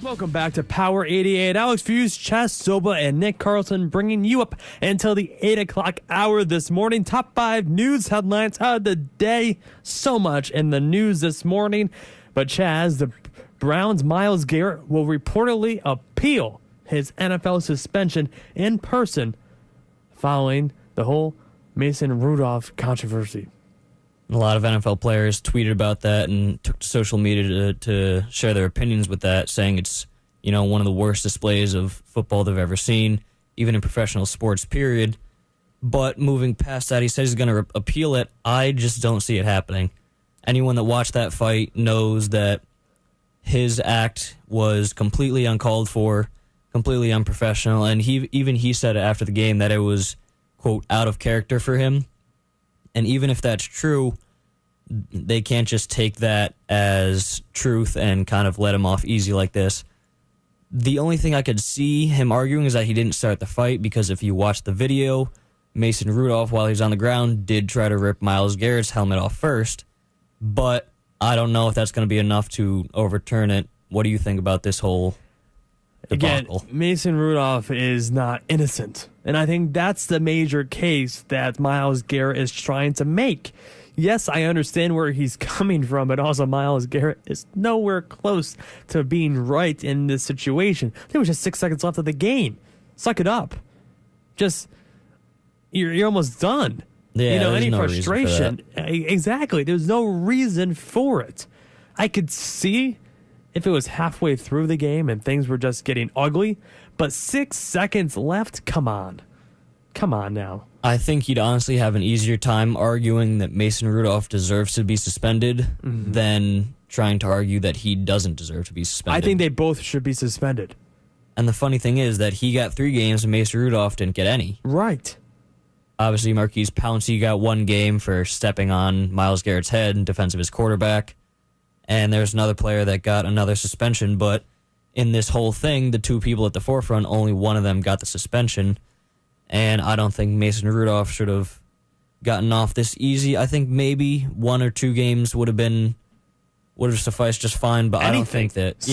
Welcome back to Power 88. Alex Fuse, Chess Soba, and Nick Carlson bringing you up until the 8 o'clock hour this morning. Top 5 news headlines of the day. So much in the news this morning. But Chaz, the Browns' Myles Garrett will reportedly appeal his NFL suspension in person following the whole Mason Rudolph controversy. A lot of NFL players tweeted about that and took to social media to share their opinions with that, saying it's, one of the worst displays of football they've ever seen, even in professional sports, period. But moving past that, he says he's going to appeal it. I just don't see it happening. Anyone that watched that fight knows that his act was completely uncalled for, completely unprofessional, and he said after the game that it was, quote, out of character for him. And even if that's true, they can't just take that as truth and kind of let him off easy like this. The only thing I could see him arguing is that he didn't start the fight, because if you watch the video, Mason Rudolph, while he's on the ground, did try to rip Myles Garrett's helmet off first. But I don't know if that's going to be enough to overturn it. What do you think about this whole debacle? Again, Mason Rudolph is not innocent. And I think that's the major case that Myles Garrett is trying to make. Yes, I understand where he's coming from, but also Myles Garrett is nowhere close to being right in this situation. There was just 6 seconds left of the game. Suck it up. You're almost done. Yeah, any no frustration. Exactly. There's no reason for it. I could see if it was halfway through the game and things were just getting ugly, but 6 seconds left, come on now. I think he'd honestly have an easier time arguing that Mason Rudolph deserves to be suspended than trying to argue that he doesn't deserve to be suspended. I think they both should be suspended. And the funny thing is that he got 3 games and Mason Rudolph didn't get any. Right. Obviously, Marquise Pouncey got 1 game for stepping on Myles Garrett's head in defense of his quarterback. And there's another player that got another suspension, but in this whole thing, the 2 people at the forefront, only one of them got the suspension. And I don't think Mason Rudolph should have gotten off this easy. I think maybe 1 or 2 games would have sufficed just fine, but I don't think that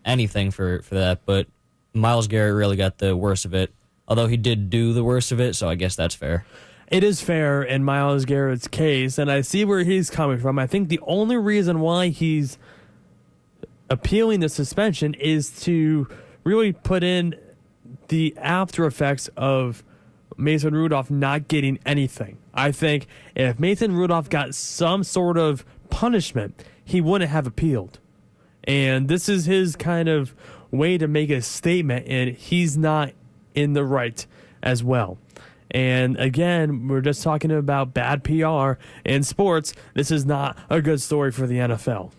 anything for that. But Myles Garrett really got the worst of it, although he did do the worst of it, so I guess that's fair. It is fair in Myles Garrett's case, and I see where he's coming from. I think the only reason why he's appealing the suspension is to really put in the after effects of Mason Rudolph not getting anything. I think if Mason Rudolph got some sort of punishment, he wouldn't have appealed. And this is his kind of way to make a statement, and he's not in the right as well. And again, we're just talking about bad PR in sports. This is not a good story for the NFL.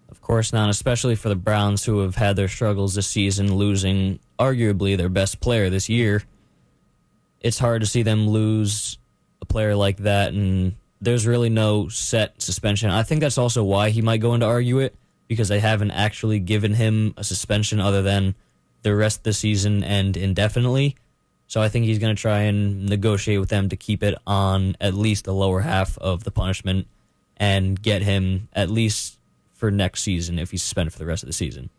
Of course not, especially for the Browns, who have had their struggles this season, losing arguably their best player this year. It's hard to see them lose a player like that, and there's really no set suspension. I think that's also why he might go in to argue it, because they haven't actually given him a suspension other than the rest of the season and indefinitely. So I think he's going to try and negotiate with them to keep it on at least the lower half of the punishment and get him at least for next season if he's suspended for the rest of the season.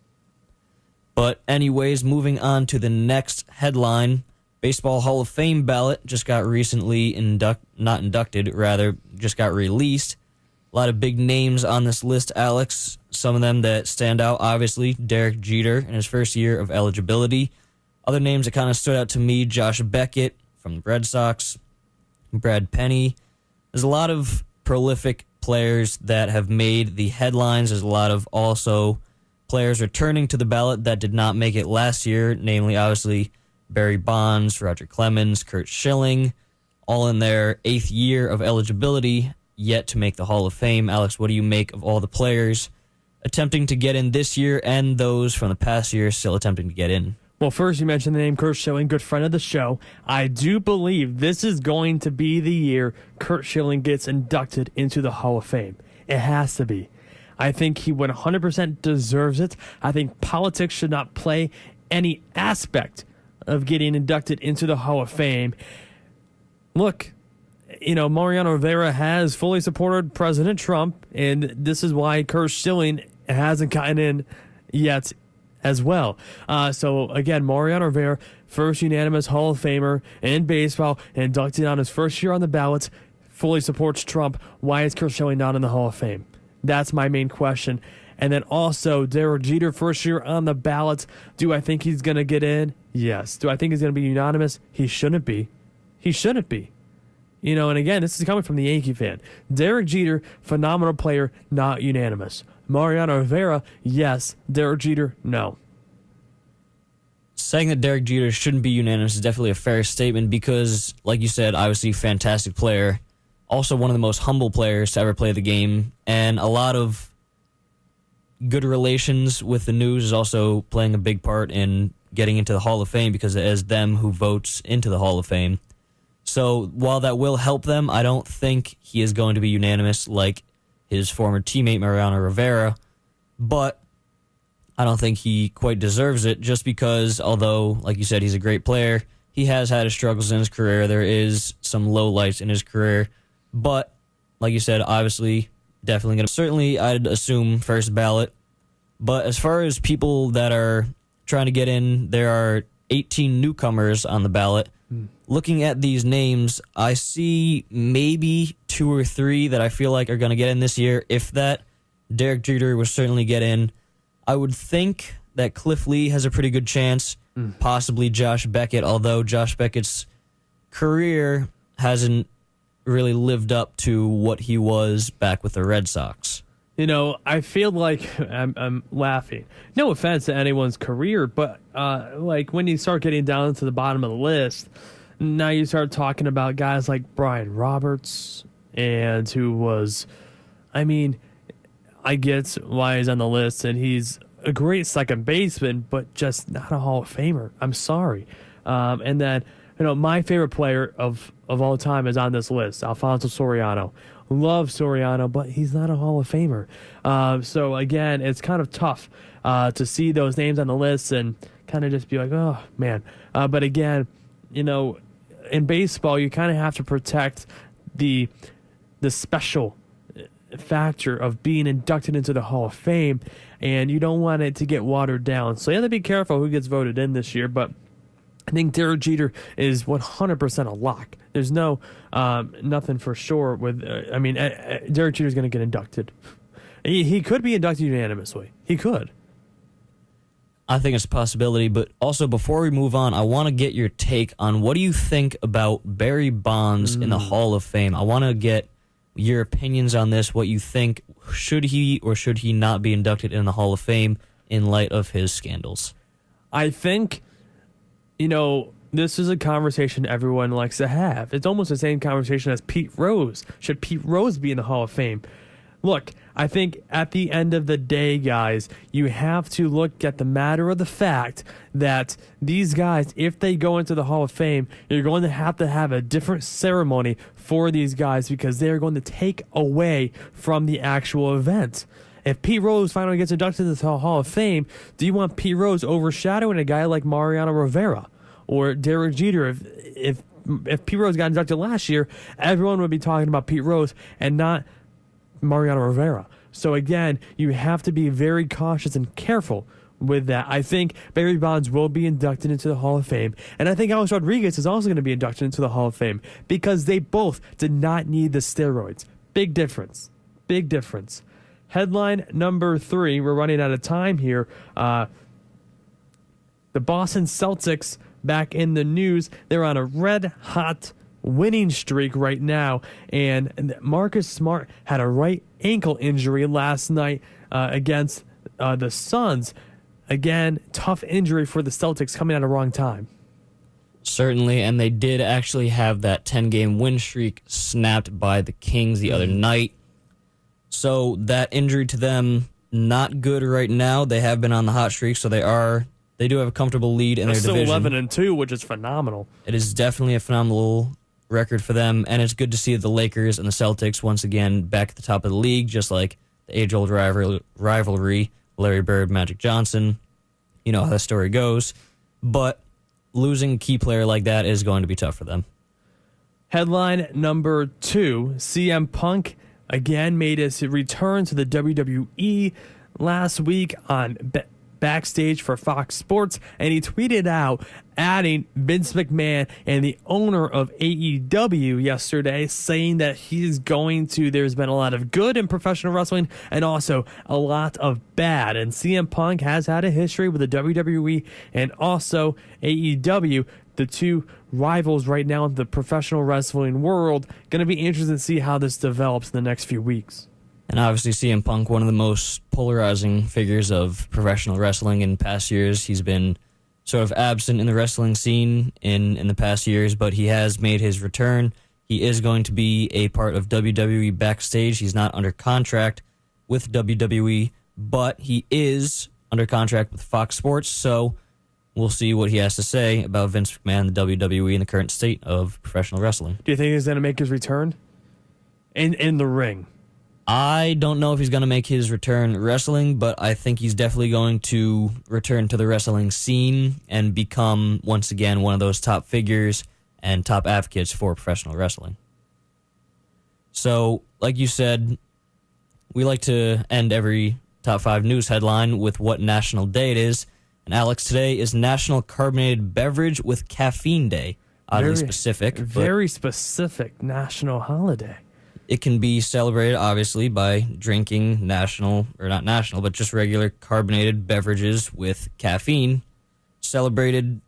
But anyways, moving on to the next headline. Baseball Hall of Fame ballot just got recently just got released. A lot of big names on this list, Alex. Some of them that stand out, obviously, Derek Jeter in his first year of eligibility. Other names that kind of stood out to me, Josh Beckett from the Red Sox, Brad Penny. There's a lot of prolific players that have made the headlines. There's a lot of also players returning to the ballot that did not make it last year, namely, obviously, Barry Bonds, Roger Clemens, Curt Schilling, all in their 8th year of eligibility, yet to make the Hall of Fame. Alex, what do you make of all the players attempting to get in this year and those from the past year still attempting to get in? Well, first you mentioned the name Curt Schilling, good friend of the show. I do believe this is going to be the year Curt Schilling gets inducted into the Hall of Fame. It has to be. I think he 100% deserves it. I think politics should not play any aspect of getting inducted into the Hall of Fame. Look, Mariano Rivera has fully supported President Trump, and this is why Curt Schilling hasn't gotten in yet as well. So again, Mariano Rivera, first unanimous Hall of Famer in baseball, inducted on his first year on the ballot, fully supports Trump. Why is Chris Shelley not in the Hall of Fame? That's my main question. And then also, Derek Jeter, first year on the ballot. Do I think he's going to get in? Yes. Do I think he's going to be unanimous? He shouldn't be. He shouldn't be. You know, and again, this is coming from the Yankee fan. Derek Jeter, phenomenal player, not unanimous. Mariano Rivera, yes. Derek Jeter, no. Saying that Derek Jeter shouldn't be unanimous is definitely a fair statement because, like you said, obviously fantastic player. Also one of the most humble players to ever play the game. And a lot of good relations with the news is also playing a big part in getting into the Hall of Fame because it is them who votes into the Hall of Fame. So while that will help them, I don't think he is going to be unanimous like his former teammate Mariano Rivera, but I don't think he quite deserves it just because, although, like you said, he's a great player, he has had his struggles in his career. There is some lowlights in his career, but like you said, obviously, definitely going to, certainly I'd assume first ballot. But as far as people that are trying to get in, there are 18 newcomers on the ballot. Looking at these names, I see maybe 2 or 3 that I feel like are going to get in this year. If that, Derek Jeter will certainly get in. I would think that Cliff Lee has a pretty good chance, possibly Josh Beckett, although Josh Beckett's career hasn't really lived up to what he was back with the Red Sox. You know, I feel like I'm laughing. No offense to anyone's career, but like when you start getting down to the bottom of the list, now you start talking about guys like Brian Roberts, and who was, I mean, I get why he's on the list, and he's a great second baseman, but just not a Hall of Famer. I'm sorry. And then, you know, my favorite player of all time is on this list, Alfonso Soriano. Love Soriano, but he's not a Hall of Famer. So again, it's kind of tough to see those names on the list and kind of just be like, oh man. But again, you know, in baseball, you kind of have to protect the special factor of being inducted into the Hall of Fame, and you don't want it to get watered down. So you have to be careful who gets voted in this year, but I think Derek Jeter is 100% a lock. There's no nothing for sure with. Derek Jeter is going to get inducted. He could be inducted unanimously. He could. I think it's a possibility, but also before we move on, I want to get your take on what do you think about Barry Bonds in the Hall of Fame. I want to get your opinions on this. What you think, should he or should he not be inducted in the Hall of Fame in light of his scandals? I think, you know, this is a conversation everyone likes to have. It's almost the same conversation as Pete Rose. Should Pete Rose be in the Hall of Fame? Look, I think at the end of the day, guys, you have to look at the matter of the fact that these guys, if they go into the Hall of Fame, you're going to have a different ceremony for these guys because they're going to take away from the actual event. If Pete Rose finally gets inducted into the Hall of Fame, do you want Pete Rose overshadowing a guy like Mariano Rivera or Derek Jeter? If Pete Rose got inducted last year, everyone would be talking about Pete Rose and not Mariano Rivera. So again, you have to be very cautious and careful with that. I think Barry Bonds will be inducted into the Hall of Fame, and I think Alex Rodriguez is also going to be inducted into the Hall of Fame because they both did not need the steroids. Big difference. Big difference. Headline number 3. We're running out of time here. The Boston Celtics back in the news. They're on a red-hot winning streak right now, and Marcus Smart had a right ankle injury last night against the Suns. Again, tough injury for the Celtics coming at a wrong time. Certainly, and they did actually have that 10-game win streak snapped by the Kings the other night. So that injury to them, not good right now. They have been on the hot streak, so they do have a comfortable lead in their division. Still 11-2, which is phenomenal. It is definitely a phenomenal record for them, and it's good to see the Lakers and the Celtics once again back at the top of the league, just like the age-old rivalry, Larry Bird, Magic Johnson. You know how the story goes. But losing a key player like that is going to be tough for them. Headline number 2, CM Punk again made his return to the WWE last week on backstage for Fox Sports, and he tweeted out adding Vince McMahon and the owner of AEW yesterday, saying that there's been a lot of good in professional wrestling and also a lot of bad. And CM Punk has had a history with the WWE and also AEW, the two rivals right now in the professional wrestling world. Going to be interesting to see how this develops in the next few weeks. And obviously CM Punk, one of the most polarizing figures of professional wrestling in past years. He's been sort of absent in the wrestling scene in the past years, but he has made his return. He is going to be a part of WWE backstage. He's not under contract with WWE, but he is under contract with Fox Sports, so we'll see what he has to say about Vince McMahon, the WWE, and the current state of professional wrestling. Do you think he's going to make his return in the ring? I don't know if he's going to make his return wrestling, but I think he's definitely going to return to the wrestling scene and become, once again, one of those top figures and top advocates for professional wrestling. So, like you said, we like to end every Top 5 news headline with what national day it is. And Alex, today is National Carbonated Beverage with Caffeine Day. Oddly specific. Very specific national holiday. It can be celebrated, obviously, by drinking but just regular carbonated beverages with caffeine. Started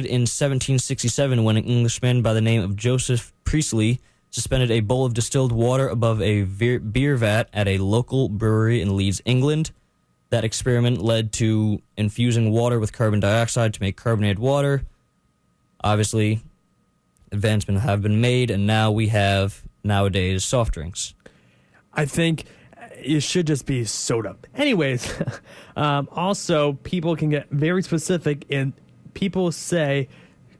in 1767 when an Englishman by the name of Joseph Priestley suspended a bowl of distilled water above a beer vat at a local brewery in Leeds, England. That experiment led to infusing water with carbon dioxide to make carbonated water. Obviously, advancements have been made, and now we have nowadays soft drinks. I think it should just be soda. Anyways, also people can get very specific, and people say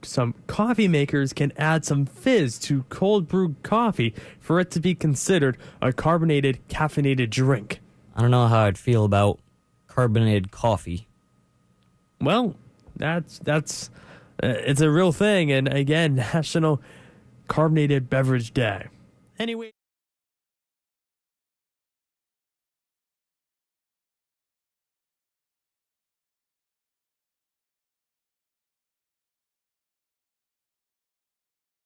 some coffee makers can add some fizz to cold brewed coffee for it to be considered a carbonated, caffeinated drink. I don't know how I'd feel about carbonated coffee. Well, that's it's a real thing, and again, National Carbonated Beverage Day. Anyway.